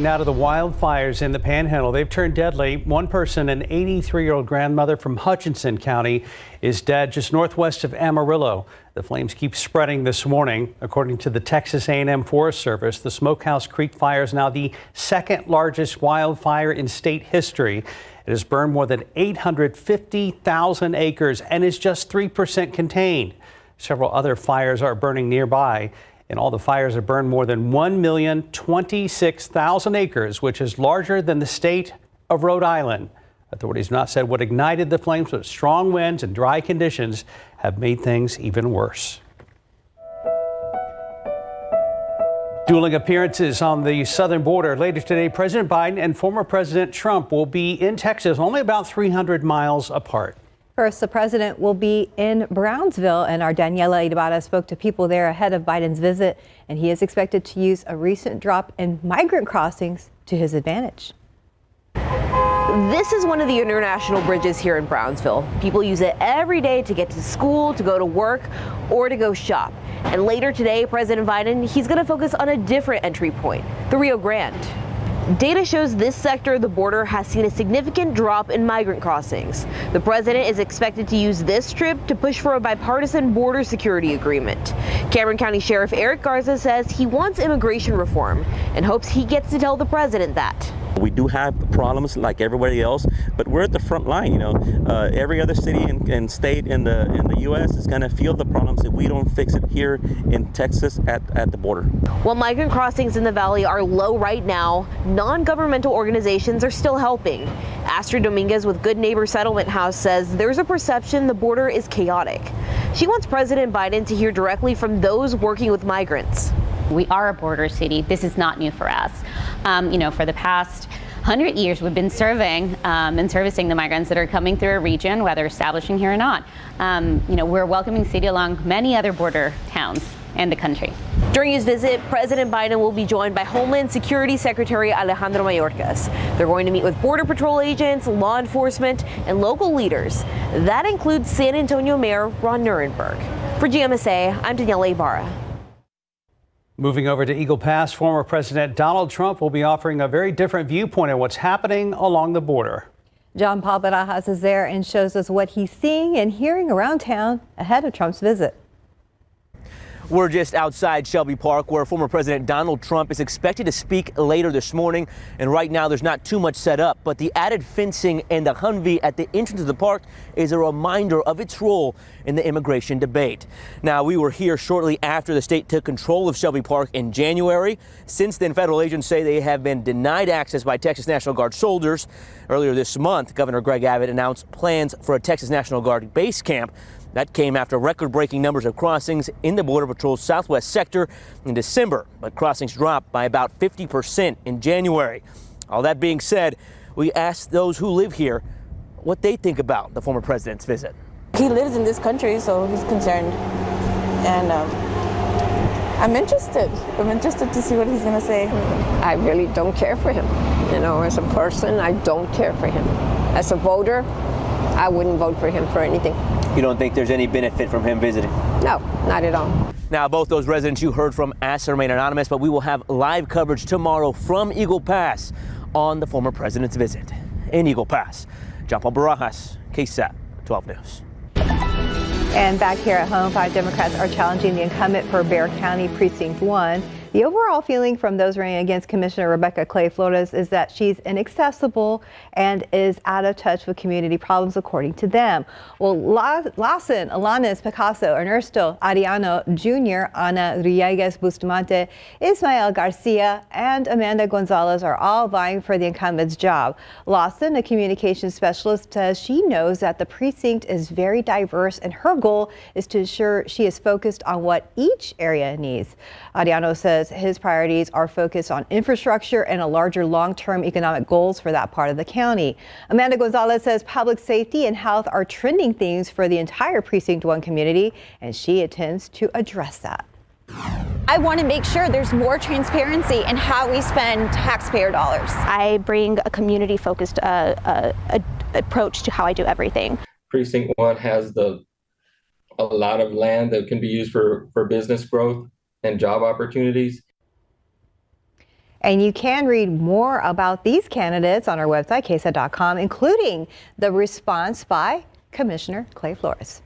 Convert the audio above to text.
Now to the wildfires in the Panhandle. They've turned deadly. One person, an 83-year-old grandmother from Hutchinson County, is dead just northwest of Amarillo. The flames keep spreading this morning. According to the Texas A&M Forest Service, the Smokehouse Creek fire is now the second largest wildfire in state history. It has burned more than 850,000 acres and is just 3% contained. Several other fires are burning nearby. And all the fires have burned more than 1,026,000 acres, which is larger than the state of Rhode Island. Authorities have not said what ignited the flames, but strong winds and dry conditions have made things even worse. Dueling appearances on the southern border. Later today, President Biden and former President Trump will be in Texas, only about 300 miles apart. First, the president will be in Brownsville, and our Daniela Ibarra spoke to people there ahead of Biden's visit, and he is expected to use a recent drop in migrant crossings to his advantage. This is one of the international bridges here in Brownsville. People use it every day to get to school, to go to work, or to go shop. And later today, President Biden, he's going to focus on a different entry point, the Rio Grande. Data shows this sector of the border has seen a significant drop in migrant crossings. The president is expected to use this trip to push for a bipartisan border security agreement. Cameron County Sheriff Eric Garza says he wants immigration reform and hopes he gets to tell the president that. We do have problems like everybody else, but we're at the front line. Every other city and state in the U.S. is going to feel the problems if we don't fix it here in Texas at the border. While migrant crossings in the valley are low right now, non-governmental organizations are still helping. Astrid Dominguez with Good Neighbor Settlement House says there's a perception the border is chaotic. She wants President Biden to hear directly from those working with migrants. We are a border city. This is not new for us. For the past 100 years, we've been serving and servicing the migrants that are coming through our region, whether establishing here or not. We're a welcoming city along many other border towns in the country. During his visit, President Biden will be joined by Homeland Security Secretary Alejandro Mayorkas. They're going to meet with Border Patrol agents, law enforcement, and local leaders. That includes San Antonio Mayor Ron Nirenberg. For GMSA, I'm Daniela Ibarra. Moving over to Eagle Pass, former President Donald Trump will be offering a very different viewpoint on what's happening along the border. John Paul Barajas is there and shows us what he's seeing and hearing around town ahead of Trump's visit. We're just outside Shelby Park, where former President Donald Trump is expected to speak later this morning. And right now, there's not too much set up, but the added fencing and the Humvee at the entrance of the park is a reminder of its role in the immigration debate. Now, we were here shortly after the state took control of Shelby Park in January. Since then, federal agents say they have been denied access by Texas National Guard soldiers. Earlier this month, Governor Greg Abbott announced plans for a Texas National Guard base camp. That came after record-breaking numbers of crossings in the Border Patrol's southwest sector in December, but crossings dropped by about 50% in January. All that being said, we asked those who live here what they think about the former president's visit. He lives in this country, so he's concerned, and I'm interested. I'm interested to see what he's going to say. I really don't care for him. As a person, I don't care for him. As a voter, I wouldn't vote for him for anything. You don't think there's any benefit from him visiting? No, not at all. Now, both those residents you heard from asked to remain anonymous, but we will have live coverage tomorrow from Eagle Pass on the former president's visit. In Eagle Pass, John Paul Barajas, KSAT 12 News. And back here at home, 5 Democrats are challenging the incumbent for Bexar County Precinct 1. The overall feeling from those running against Commissioner Rebecca Clay Flores is that she's inaccessible and is out of touch with community problems, according to them. Well, Lawson, Alanis Picasso, Ernesto Ariano Jr., Ana Riegues Bustamante, Ismael Garcia, and Amanda Gonzalez are all vying for the incumbent's job. Lawson, a communications specialist, says she knows that the precinct is very diverse, and her goal is to ensure she is focused on what each area needs. Ariano says his priorities are focused on infrastructure and a larger long-term economic goals for that part of the county. Amanda Gonzalez says public safety and health are trending themes for the entire Precinct 1 community, and she intends to address that. I want to make sure there's more transparency in how we spend taxpayer dollars. I bring a community-focused approach to how I do everything. Precinct 1 has a lot of land that can be used for business growth and job opportunities. And you can read more about these candidates on our website, KSAT.com, including the response by Commissioner Clay Flores.